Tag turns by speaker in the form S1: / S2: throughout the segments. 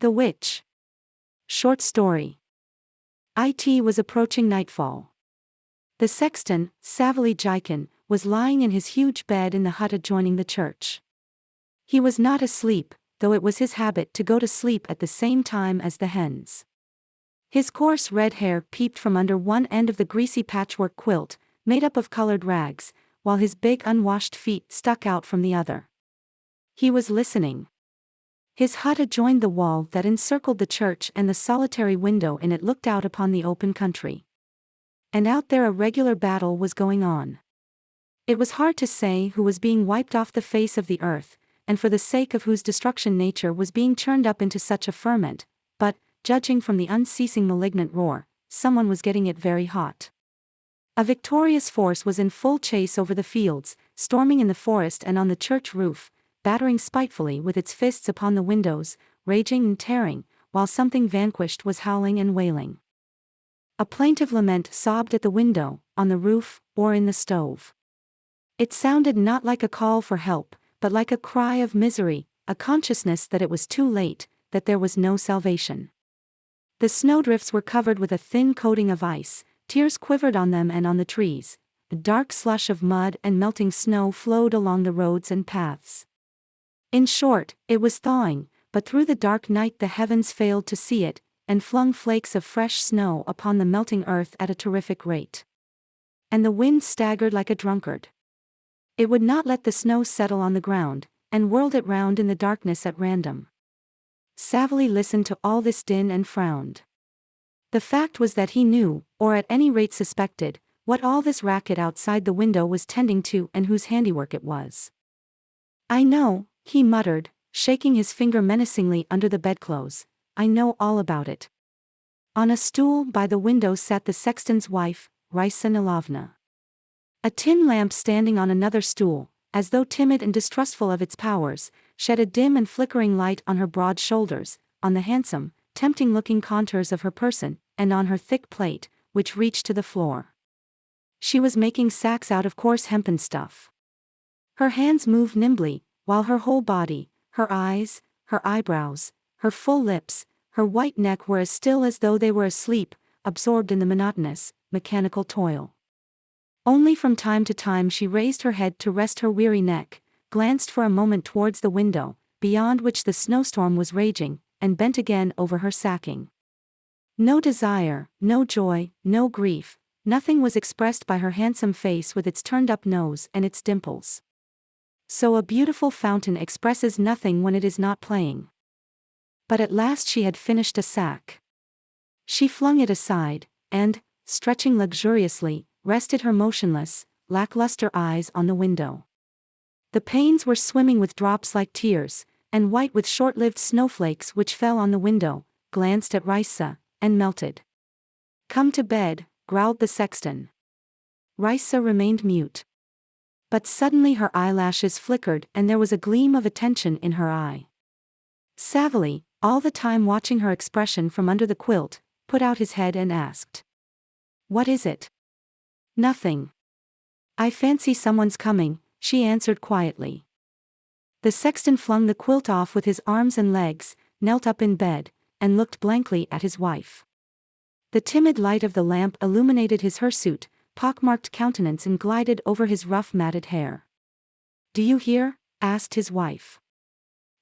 S1: The Witch. Short story. It was approaching nightfall. The sexton, Savily Jikin, was lying in his huge bed in the hut adjoining the church. He was not asleep, though it was his habit to go to sleep at the same time as the hens. His coarse red hair peeped from under one end of the greasy patchwork quilt, made up of colored rags, while his big unwashed feet stuck out from the other. He was listening. His hut adjoined the wall that encircled the church, and the solitary window in it looked out upon the open country. And out there a regular battle was going on. It was hard to say who was being wiped off the face of the earth, and for the sake of whose destruction nature was being churned up into such a ferment, but, judging from the unceasing malignant roar, someone was getting it very hot. A victorious force was in full chase over the fields, storming in the forest and on the church roof, battering spitefully with its fists upon the windows, raging and tearing, while something vanquished was howling and wailing. A plaintive lament sobbed at the window, on the roof, or in the stove. It sounded not like a call for help, but like a cry of misery, a consciousness that it was too late, that there was no salvation. The snowdrifts were covered with a thin coating of ice, tears quivered on them and on the trees, a dark slush of mud and melting snow flowed along the roads and paths. In short, it was thawing, but through the dark night the heavens failed to see it, and flung flakes of fresh snow upon the melting earth at a terrific rate. And the wind staggered like a drunkard. It would not let the snow settle on the ground, and whirled it round in the darkness at random. Savily listened to all this din and frowned. The fact was that he knew, or at any rate suspected, what all this racket outside the window was tending to and whose handiwork it was. "I know," he muttered, shaking his finger menacingly under the bedclothes, "I know all about it." On a stool by the window sat the sexton's wife, Raisa Nilovna. A tin lamp standing on another stool, as though timid and distrustful of its powers, shed a dim and flickering light on her broad shoulders, on the handsome, tempting-looking contours of her person, and on her thick plait, which reached to the floor. She was making sacks out of coarse hempen stuff. Her hands moved nimbly, while her whole body, her eyes, her eyebrows, her full lips, her white neck were as still as though they were asleep, absorbed in the monotonous, mechanical toil. Only from time to time she raised her head to rest her weary neck, glanced for a moment towards the window, beyond which the snowstorm was raging, and bent again over her sacking. No desire, no joy, no grief, nothing was expressed by her handsome face with its turned-up nose and its dimples. So a beautiful fountain expresses nothing when it is not playing. But at last she had finished a sack. She flung it aside, and, stretching luxuriously, rested her motionless, lackluster eyes on the window. The panes were swimming with drops like tears, and white with short-lived snowflakes which fell on the window, glanced at Raisa, and melted. "Come to bed," growled the sexton. Raisa remained mute. But suddenly her eyelashes flickered and there was a gleam of attention in her eye. Savily, all the time watching her expression from under the quilt, put out his head and asked, "What is it?" "Nothing. I fancy someone's coming," she answered quietly. The sexton flung the quilt off with his arms and legs, knelt up in bed, and looked blankly at his wife. The timid light of the lamp illuminated his hirsute, pockmarked countenance and glided over his rough matted hair. "Do you hear?" asked his wife.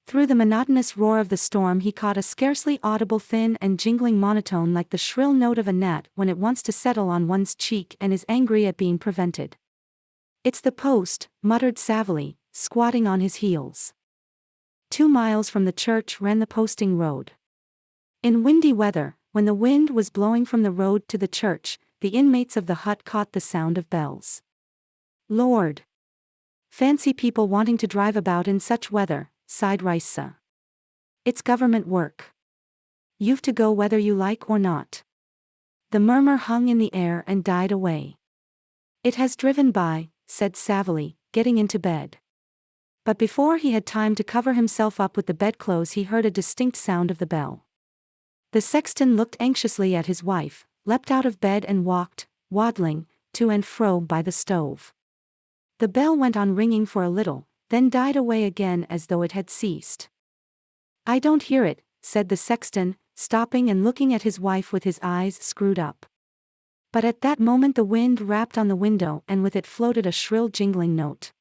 S1: Through the monotonous roar of the storm he caught a scarcely audible thin and jingling monotone like the shrill note of a gnat when it wants to settle on one's cheek and is angry at being prevented. "It's the post," muttered Savily, squatting on his heels. 2 miles from the church ran the posting road. In windy weather, when the wind was blowing from the road to the church, the inmates of the hut caught the sound of bells. "Lord! Fancy people wanting to drive about in such weather," sighed Raisa. "It's government work. You've to go whether you like or not." The murmur hung in the air and died away. "It has driven by," said Savily, getting into bed. But before he had time to cover himself up with the bedclothes he heard a distinct sound of the bell. The sexton looked anxiously at his wife, leapt out of bed and walked, waddling, to and fro by the stove. The bell went on ringing for a little, then died away again as though it had ceased. "I don't hear it," said the sexton, stopping and looking at his wife with his eyes screwed up. But at that moment the wind rapped on the window and with it floated a shrill jingling note.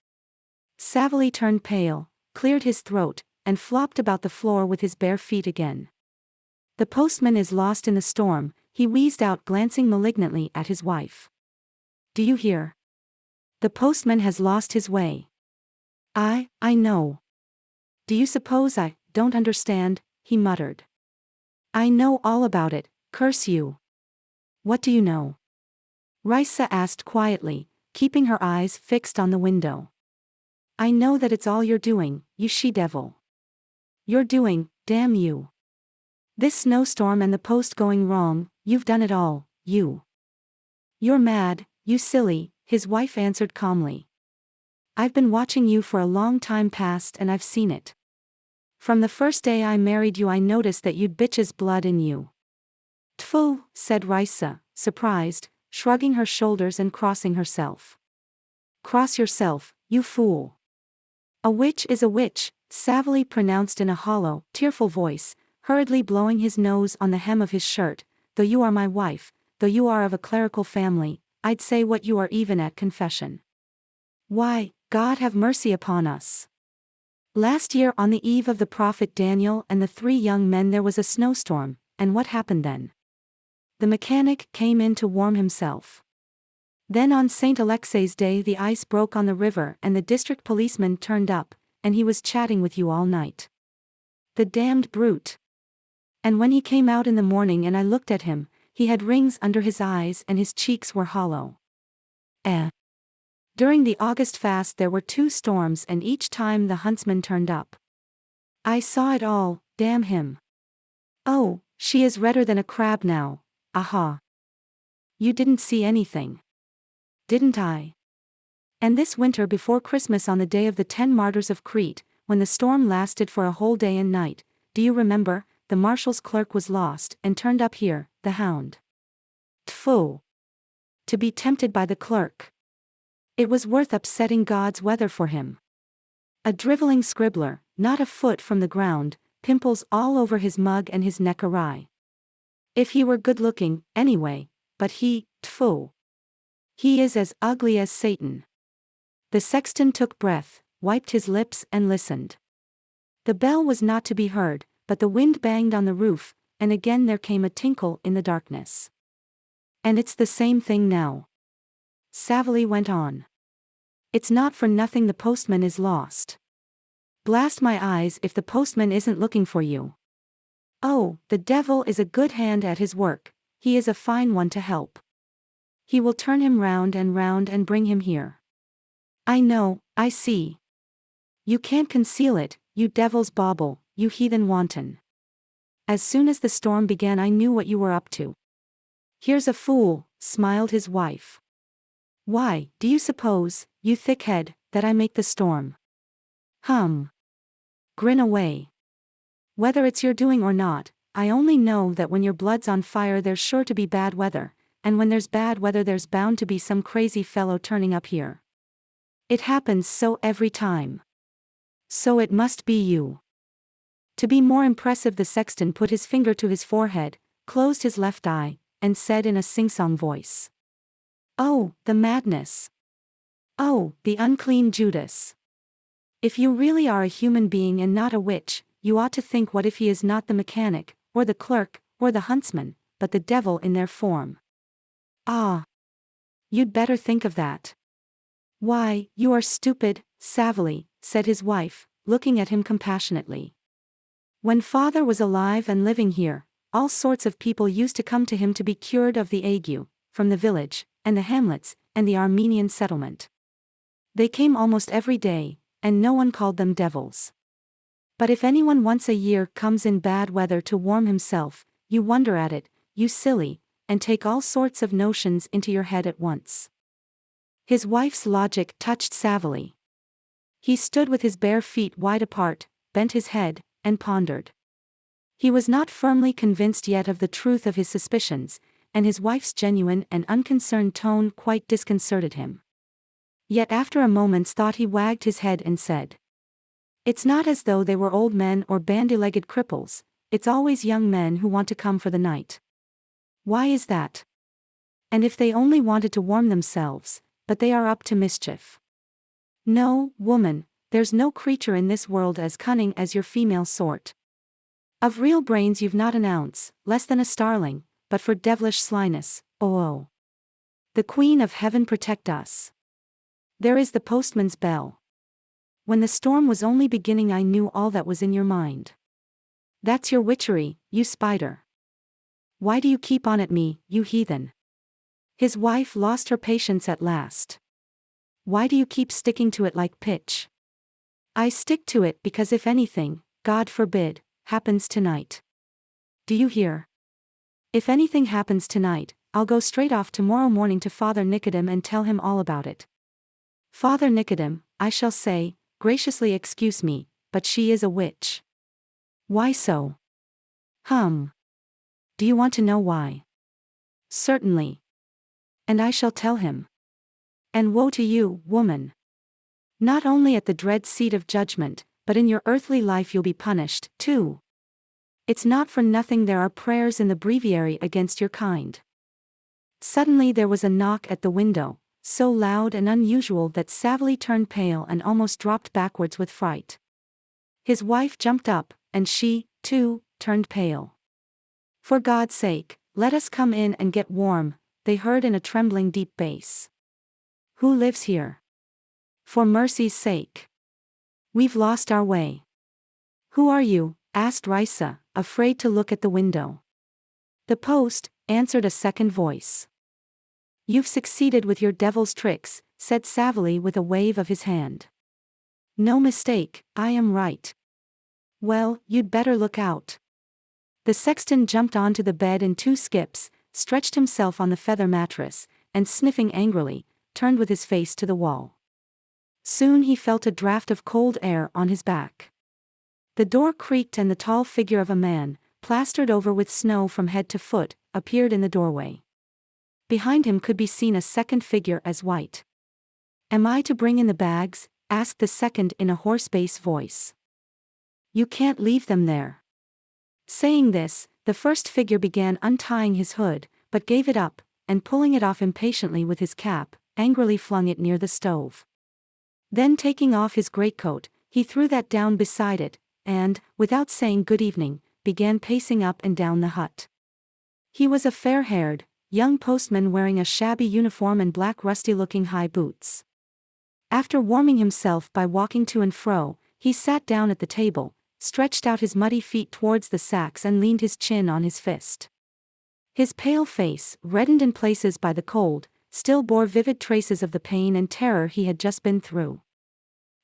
S1: Savely turned pale, cleared his throat, and flopped about the floor with his bare feet again. "The postman is lost in the storm," he wheezed out, glancing malignantly at his wife. "Do you hear? The postman has lost his way." I know. "Do you suppose I don't understand?" he muttered. "I know all about it, curse you." "What do you know?" Raisa asked quietly, keeping her eyes fixed on the window. "I know that it's all you're doing, you she-devil. You're doing, damn you. This snowstorm and the post going wrong, you've done it all, you. You're mad, you silly," his wife answered calmly. "I've been watching you for a long time past and I've seen it. From the first day I married you I noticed that you'd bitch's blood in you." "Tfu," said Raisa, surprised, shrugging her shoulders and crossing herself. "Cross yourself, you fool. A witch is a witch," Savely pronounced in a hollow, tearful voice, hurriedly blowing his nose on the hem of his shirt. "Though you are my wife, though you are of a clerical family, I'd say what you are even at confession. Why, God have mercy upon us. Last year on the eve of the prophet Daniel and the 3 young men there was a snowstorm, and what happened then? The mechanic came in to warm himself. Then on St. Alexei's Day the ice broke on the river and the district policeman turned up, and he was chatting with you all night. The damned brute. And when he came out in the morning and I looked at him, he had rings under his eyes and his cheeks were hollow. During the August fast there were 2 storms and each time the huntsman turned up. I saw it all, damn him. Oh, she is redder than a crab now, aha. You didn't see anything. Didn't I? And this winter before Christmas on the day of the 10 martyrs of Crete, when the storm lasted for a whole day and night, do you remember, the marshal's clerk was lost and turned up here, the hound. Tfu. To be tempted by the clerk. It was worth upsetting God's weather for him. A driveling scribbler, not a foot from the ground, pimples all over his mug and his neck awry. If he were good-looking, anyway, but tfu. He is as ugly as Satan. The sexton took breath, wiped his lips and listened. The bell was not to be heard, but the wind banged on the roof, and again there came a tinkle in the darkness. "And it's the same thing now," Savely went on. "It's not for nothing the postman is lost. Blast my eyes if the postman isn't looking for you. Oh, the devil is a good hand at his work, he is a fine one to help. He will turn him round and bring him here. I know, I see. You can't conceal it, you devil's bauble, you heathen wanton. As soon as the storm began I knew what you were up to." "Here's a fool," smiled his wife. "Why, do you suppose, you thickhead, that I make the storm? Grin away. Whether it's your doing or not, I only know that when your blood's on fire there's sure to be bad weather, and when there's bad weather there's bound to be some crazy fellow turning up here. It happens so every time. So it must be you." To be more impressive the sexton put his finger to his forehead, closed his left eye, and said in a sing-song voice. "Oh, the madness. Oh, the unclean Judas. If you really are a human being and not a witch, you ought to think what if he is not the mechanic, or the clerk, or the huntsman, but the devil in their form. Ah. You'd better think of that." "Why, you are stupid, Savely," said his wife, looking at him compassionately. "When father was alive and living here, all sorts of people used to come to him to be cured of the ague, from the village, and the hamlets, and the Armenian settlement. They came almost every day, and no one called them devils. But if anyone once a year comes in bad weather to warm himself, you wonder at it, you silly, and take all sorts of notions into your head at once." His wife's logic touched Savely. He stood with his bare feet wide apart, bent his head, and pondered. He was not firmly convinced yet of the truth of his suspicions, and his wife's genuine and unconcerned tone quite disconcerted him. Yet after a moment's thought he wagged his head and said, "It's not as though they were old men or bandy-legged cripples, it's always young men who want to come for the night. Why is that? And if they only wanted to warm themselves, but they are up to mischief. No, woman, there's no creature in this world as cunning as your female sort. Of real brains you've not an ounce, less than a starling, but for devilish slyness, oh. The Queen of Heaven protect us. There is the postman's bell. When the storm was only beginning I knew all that was in your mind. That's your witchery, you spider. Why do you keep on at me, you heathen? His wife lost her patience at last. Why do you keep sticking to it like pitch? I stick to it because if anything, God forbid, happens tonight. Do you hear? If anything happens tonight, I'll go straight off tomorrow morning to Father Nicodem and tell him all about it. Father Nicodem, I shall say, graciously excuse me, but she is a witch. Why so? Do you want to know why? Certainly. And I shall tell him. And woe to you, woman. Not only at the dread seat of judgment, but in your earthly life you'll be punished, too. It's not for nothing there are prayers in the breviary against your kind. Suddenly there was a knock at the window, so loud and unusual that Savely turned pale and almost dropped backwards with fright. His wife jumped up, and she, too, turned pale. For God's sake, let us come in and get warm, they heard in a trembling deep bass. Who lives here? For mercy's sake. We've lost our way. Who are you? Asked Raisa, afraid to look at the window. The post, answered a second voice. You've succeeded with your devil's tricks, said Savely with a wave of his hand. No mistake, I am right. Well, you'd better look out. The sexton jumped onto the bed in 2 skips, stretched himself on the feather mattress, and sniffing angrily, turned with his face to the wall. Soon he felt a draught of cold air on his back. The door creaked and the tall figure of a man, plastered over with snow from head to foot, appeared in the doorway. Behind him could be seen a second figure as white. Am I to bring in the bags? Asked the second in a hoarse bass voice. You can't leave them there. Saying this, the first figure began untying his hood, but gave it up, and pulling it off impatiently with his cap, angrily flung it near the stove. Then taking off his greatcoat, he threw that down beside it, and, without saying good evening, began pacing up and down the hut. He was a fair-haired, young postman wearing a shabby uniform and black rusty-looking high boots. After warming himself by walking to and fro, he sat down at the table, stretched out his muddy feet towards the sacks and leaned his chin on his fist. His pale face, reddened in places by the cold, still bore vivid traces of the pain and terror he had just been through.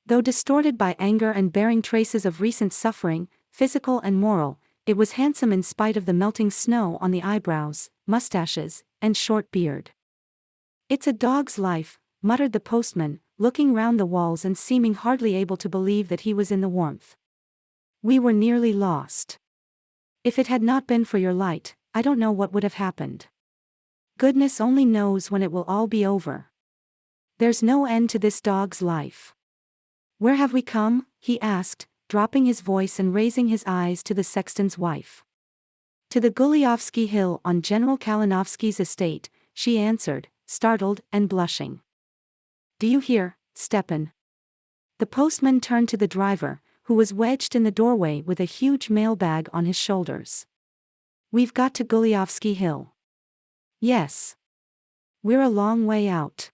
S1: Though distorted by anger and bearing traces of recent suffering, physical and moral, it was handsome in spite of the melting snow on the eyebrows, mustaches, and short beard. It's a dog's life, muttered the postman, looking round the walls and seeming hardly able to believe that he was in the warmth. We were nearly lost. If it had not been for your light, I don't know what would have happened. Goodness only knows when it will all be over. There's no end to this dog's life. Where have we come? He asked, dropping his voice and raising his eyes to the sexton's wife. To the Gulyovsky Hill on General Kalinovsky's estate, she answered, startled and blushing. Do you hear, Stepan? The postman turned to the driver, who was wedged in the doorway with a huge mail bag on his shoulders. We've got to Gulyovsky Hill. Yes. We're a long way out.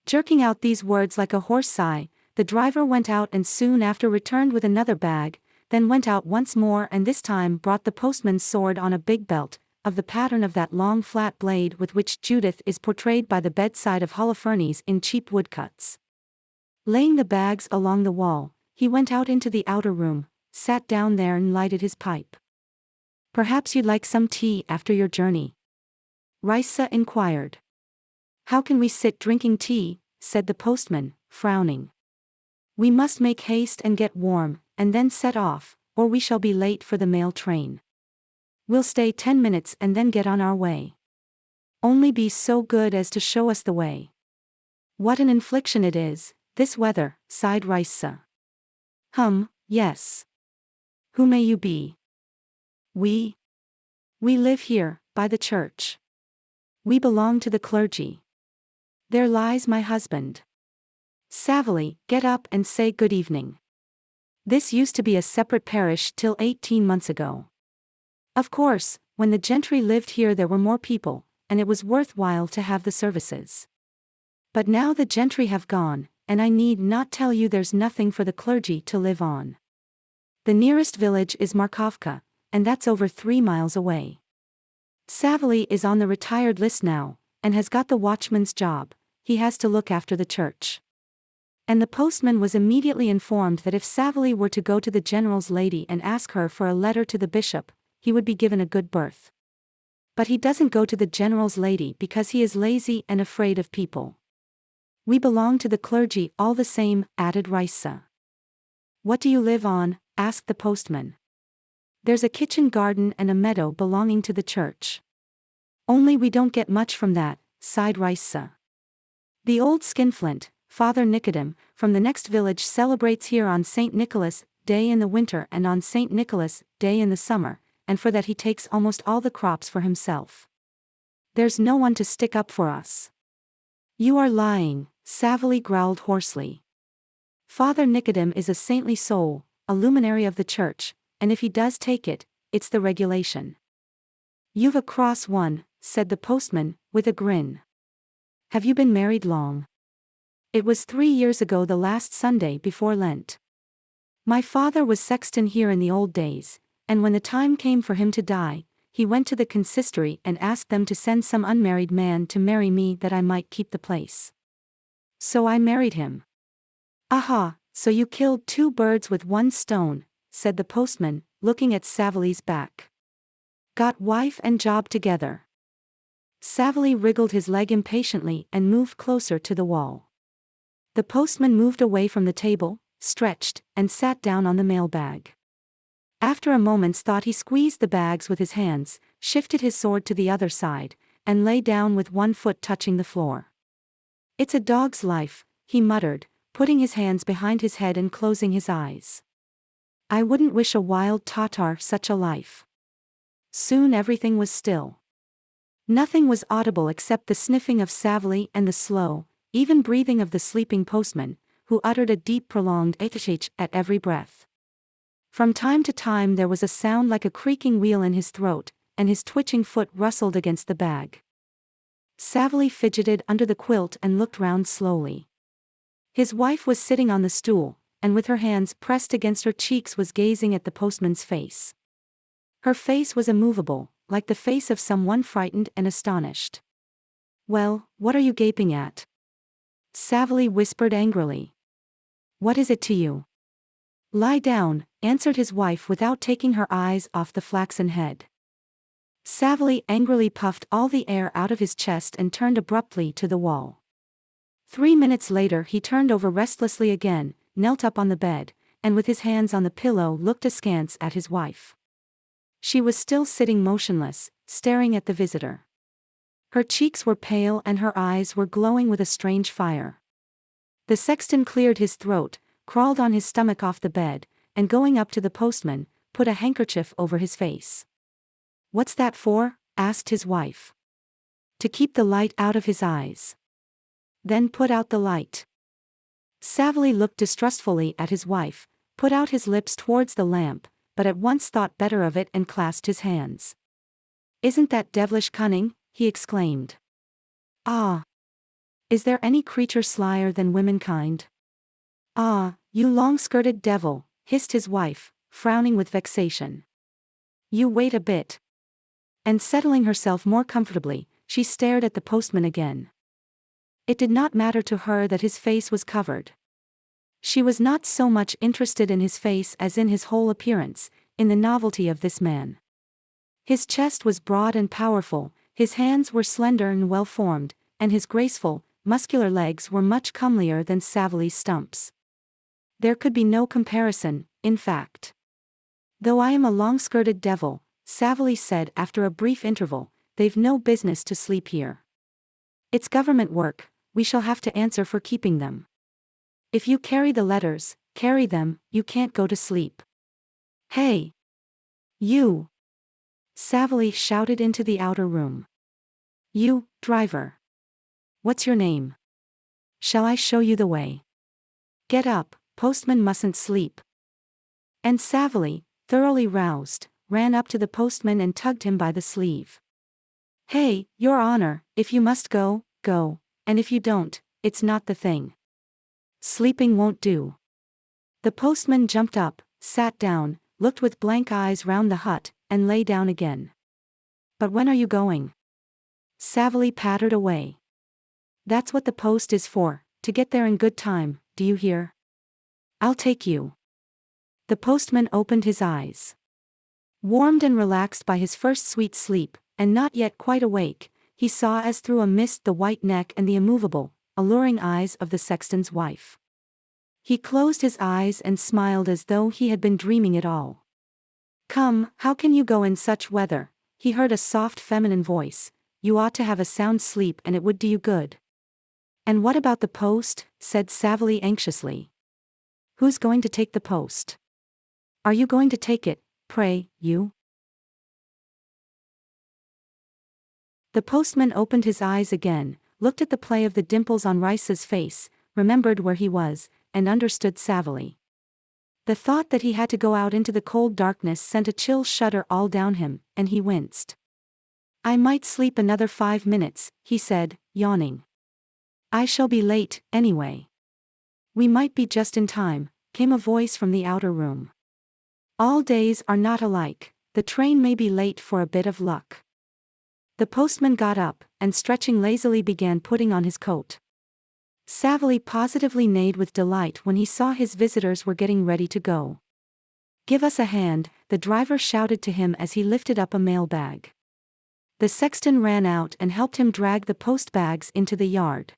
S1: Jerking out these words like a hoarse sigh, the driver went out and soon after returned with another bag, then went out once more and this time brought the postman's sword on a big belt, of the pattern of that long flat blade with which Judith is portrayed by the bedside of Holofernes in cheap woodcuts. Laying the bags along the wall, he went out into the outer room, sat down there and lighted his pipe. Perhaps you'd like some tea after your journey? Raisa inquired. How can we sit drinking tea? Said the postman, frowning. We must make haste and get warm, and then set off, or we shall be late for the mail train. We'll stay 10 minutes and then get on our way. Only be so good as to show us the way. What an infliction it is, this weather, sighed Raisa. Yes. Who may you be? We live here, by the church. We belong to the clergy. There lies my husband. Savily, get up and say good evening. This used to be a separate parish till 18 months ago. Of course, when the gentry lived here there were more people, and it was worthwhile to have the services. But now the gentry have gone, and I need not tell you there's nothing for the clergy to live on. The nearest village is Markovka, and that's over 3 miles away. Savily is on the retired list now, and has got the watchman's job. He has to look after the church. And the postman was immediately informed that if Savily were to go to the general's lady and ask her for a letter to the bishop, he would be given a good berth. But he doesn't go to the general's lady because he is lazy and afraid of people. We belong to the clergy all the same, added Raisa. What do you live on? Asked the postman. There's a kitchen garden and a meadow belonging to the church. Only we don't get much from that, sighed Raisa. The old skinflint, Father Nicodem, from the next village celebrates here on St. Nicholas Day in the winter and on St. Nicholas Day in the summer, and for that he takes almost all the crops for himself. There's no one to stick up for us. You are lying, Savily growled hoarsely. Father Nicodem is a saintly soul, a luminary of the church, and if he does take it, it's the regulation. You've a cross one, said the postman, with a grin. Have you been married long? It was 3 years ago the last Sunday before Lent. My father was sexton here in the old days, and when the time came for him to die, he went to the consistory and asked them to send some unmarried man to marry me that I might keep the place. So I married him. Aha, so you killed 2 birds with 1 stone, said the postman, looking at Savily's back. Got wife and job together. Savily wriggled his leg impatiently and moved closer to the wall. The postman moved away from the table, stretched, and sat down on the mailbag. After a moment's thought he squeezed the bags with his hands, shifted his sword to the other side, and lay down with 1 foot touching the floor. It's a dog's life, he muttered, putting his hands behind his head and closing his eyes. I wouldn't wish a wild Tatar such a life. Soon everything was still. Nothing was audible except the sniffing of Savily and the slow, even breathing of the sleeping postman, who uttered a deep prolonged "ach" at every breath. From time to time there was a sound like a creaking wheel in his throat, and his twitching foot rustled against the bag. Savily fidgeted under the quilt and looked round slowly. His wife was sitting on the stool, and with her hands pressed against her cheeks was gazing at the postman's face. Her face was immovable, like the face of someone frightened and astonished. Well, what are you gaping at? Savily whispered angrily. What is it to you? Lie down, answered his wife without taking her eyes off the flaxen head. Savily angrily puffed all the air out of his chest and turned abruptly to the wall. 3 minutes later he turned over restlessly again, knelt up on the bed, and with his hands on the pillow looked askance at his wife. She was still sitting motionless, staring at the visitor. Her cheeks were pale and her eyes were glowing with a strange fire. The sexton cleared his throat, crawled on his stomach off the bed, and going up to the postman, put a handkerchief over his face. What's that for? Asked his wife. To keep the light out of his eyes. Then put out the light. Savily looked distrustfully at his wife, put out his lips towards the lamp, but at once thought better of it and clasped his hands. Isn't that devilish cunning? He exclaimed. Ah! Is there any creature slyer than womankind? Ah, you long-skirted devil, hissed his wife, frowning with vexation. You wait a bit. And settling herself more comfortably, she stared at the postman again. It did not matter to her that his face was covered. She was not so much interested in his face as in his whole appearance, in the novelty of this man. His chest was broad and powerful, his hands were slender and well-formed, and his graceful, muscular legs were much comelier than Savily's stumps. There could be no comparison, in fact. Though I am a long-skirted devil, Savily said after a brief interval, they've no business to sleep here. It's government work, we shall have to answer for keeping them. If you carry the letters, carry them, you can't go to sleep. Hey! You! Savily shouted into the outer room. You, driver. What's your name? Shall I show you the way? Get up, postman mustn't sleep. And Savily, thoroughly roused, ran up to the postman and tugged him by the sleeve. Hey, Your Honor, if you must go, go, and if you don't, it's not the thing. Sleeping won't do. The postman jumped up, sat down, looked with blank eyes round the hut, and lay down again. But when are you going? Savily pattered away. That's what the post is for, to get there in good time, do you hear? I'll take you. The postman opened his eyes. Warmed and relaxed by his first sweet sleep, and not yet quite awake, he saw as through a mist the white neck and the immovable, alluring eyes of the sexton's wife. He closed his eyes and smiled as though he had been dreaming it all. Come, how can you go in such weather? He heard a soft feminine voice. You ought to have a sound sleep and it would do you good. And what about the post? Said Savily anxiously. Who's going to take the post? Are you going to take it, pray, you? The postman opened his eyes again, looked at the play of the dimples on Rice's face, remembered where he was, and understood Savily. The thought that he had to go out into the cold darkness sent a chill shudder all down him, and he winced. I might sleep another 5 minutes, he said, yawning. I shall be late, anyway. We might be just in time, came a voice from the outer room. All days are not alike, the train may be late for a bit of luck. The postman got up, and stretching lazily began putting on his coat. Savily positively neighed with delight when he saw his visitors were getting ready to go. Give us a hand, the driver shouted to him as he lifted up a mailbag. The sexton ran out and helped him drag the post bags into the yard.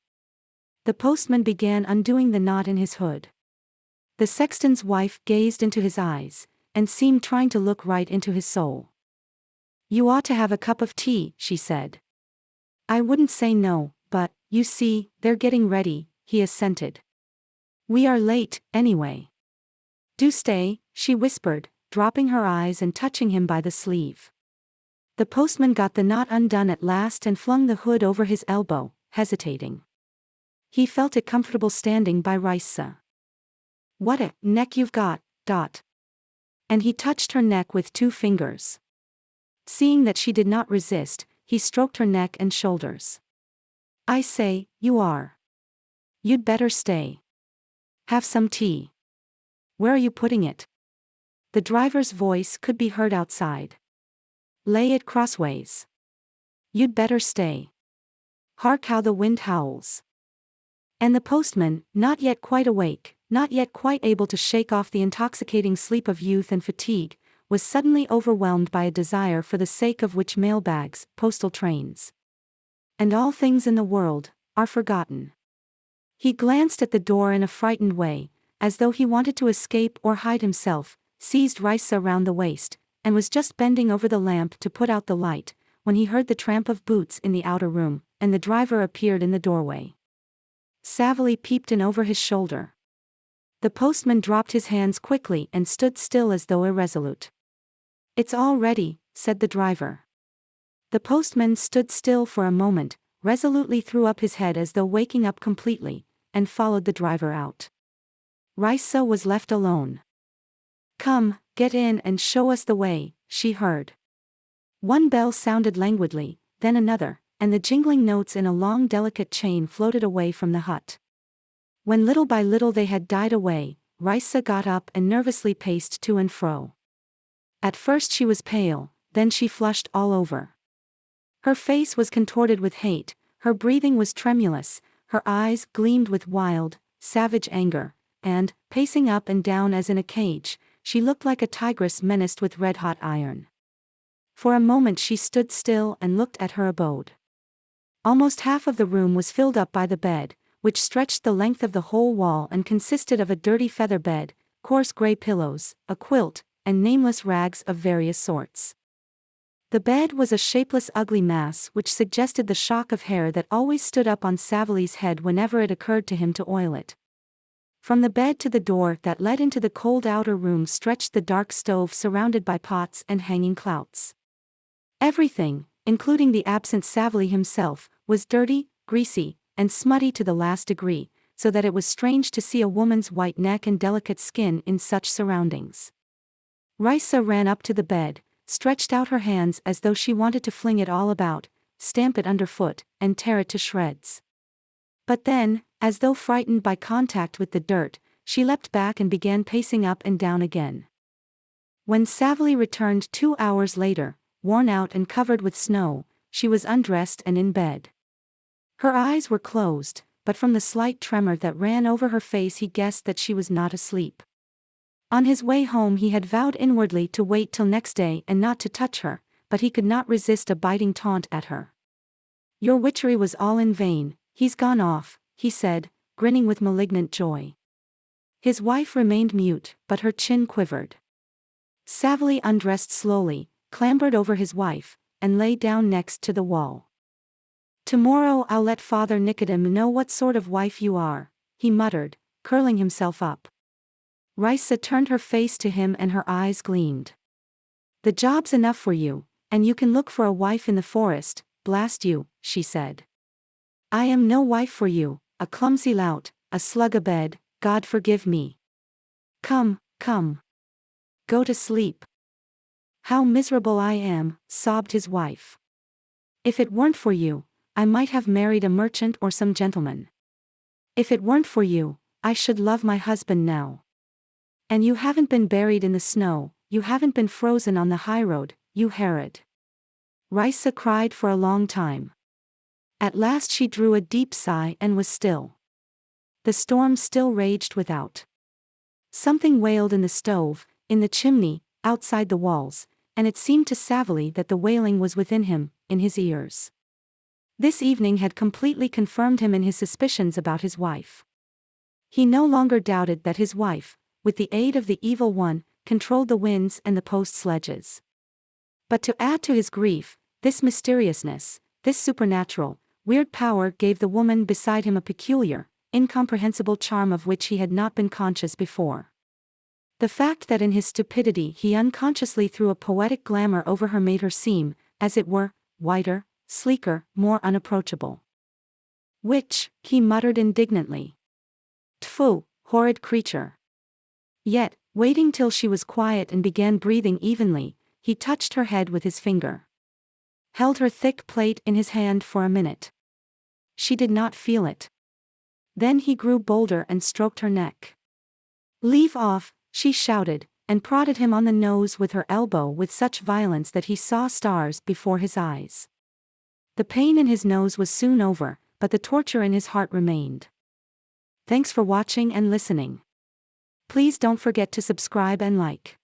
S1: The postman began undoing the knot in his hood. The sexton's wife gazed into his eyes, and seemed trying to look right into his soul. You ought to have a cup of tea, she said. I wouldn't say no, but, you see, they're getting ready, he assented. We are late, anyway. Do stay, she whispered, dropping her eyes and touching him by the sleeve. The postman got the knot undone at last and flung the hood over his elbow, hesitating. He felt it comfortable standing by Risa. What a neck you've got, Dot. And he touched her neck with 2 fingers. Seeing that she did not resist, he stroked her neck and shoulders. I say, you are. You'd better stay. Have some tea. Where are you putting it? The driver's voice could be heard outside. Lay it crossways. You'd better stay. Hark how the wind howls. And the postman, not yet quite awake, not yet quite able to shake off the intoxicating sleep of youth and fatigue, was suddenly overwhelmed by a desire for the sake of which mailbags, postal trains, and all things in the world, are forgotten. He glanced at the door in a frightened way, as though he wanted to escape or hide himself, seized Risa round the waist, and was just bending over the lamp to put out the light, when he heard the tramp of boots in the outer room, and the driver appeared in the doorway. Savily peeped in over his shoulder. The postman dropped his hands quickly and stood still as though irresolute. It's all ready, said the driver. The postman stood still for a moment, resolutely threw up his head as though waking up completely, and followed the driver out. Risa was left alone. Come, get in and show us the way, she heard. One bell sounded languidly, then another, and the jingling notes in a long delicate chain floated away from the hut. When little by little they had died away, Risa got up and nervously paced to and fro. At first she was pale, then she flushed all over. Her face was contorted with hate, her breathing was tremulous, her eyes gleamed with wild, savage anger, and, pacing up and down as in a cage, she looked like a tigress menaced with red-hot iron. For a moment she stood still and looked at her abode. Almost half of the room was filled up by the bed, which stretched the length of the whole wall and consisted of a dirty feather bed, coarse grey pillows, a quilt, and nameless rags of various sorts. The bed was a shapeless ugly mass which suggested the shock of hair that always stood up on Savily's head whenever it occurred to him to oil it. From the bed to the door that led into the cold outer room stretched the dark stove surrounded by pots and hanging clouts. Everything, including the absent Savely himself, was dirty, greasy, and smutty to the last degree, so that it was strange to see a woman's white neck and delicate skin in such surroundings. Raisa ran up to the bed, stretched out her hands as though she wanted to fling it all about, stamp it underfoot, and tear it to shreds. But then, as though frightened by contact with the dirt, she leapt back and began pacing up and down again. When Savely returned 2 hours later, worn out and covered with snow, she was undressed and in bed. Her eyes were closed, but from the slight tremor that ran over her face he guessed that she was not asleep. On his way home he had vowed inwardly to wait till next day and not to touch her, but he could not resist a biting taunt at her. "Your witchery was all in vain, he's gone off," he said, grinning with malignant joy. His wife remained mute, but her chin quivered. Savely undressed slowly, clambered over his wife, and lay down next to the wall. "Tomorrow I'll let Father Nikodem know what sort of wife you are," he muttered, curling himself up. Raisa turned her face to him and her eyes gleamed. "The job's enough for you, and you can look for a wife in the forest, blast you," she said. "I am no wife for you, a clumsy lout, a slug abed, God forgive me. Come, come. Go to sleep." "How miserable I am," sobbed his wife. "If it weren't for you, I might have married a merchant or some gentleman. If it weren't for you, I should love my husband now. And you haven't been buried in the snow, you haven't been frozen on the highroad, you Herod." Raisa cried for a long time. At last she drew a deep sigh and was still. The storm still raged without. Something wailed in the stove, in the chimney, outside the walls, and it seemed to Savely that the wailing was within him, in his ears. This evening had completely confirmed him in his suspicions about his wife. He no longer doubted that his wife, with the aid of the evil one, controlled the winds and the post sledges. But to add to his grief, this mysteriousness, this supernatural, weird power gave the woman beside him a peculiar, incomprehensible charm of which he had not been conscious before. The fact that in his stupidity he unconsciously threw a poetic glamour over her made her seem, as it were, whiter, sleeker, more unapproachable. "Witch," he muttered indignantly. "Tfu, horrid creature." Yet, waiting till she was quiet and began breathing evenly, he touched her head with his finger. Held her thick plait in his hand for a minute. She did not feel it. Then he grew bolder and stroked her neck. "Leave off," she shouted, and prodded him on the nose with her elbow with such violence that he saw stars before his eyes. The pain in his nose was soon over, but the torture in his heart remained. Thanks for watching and listening. Please don't forget to subscribe and like.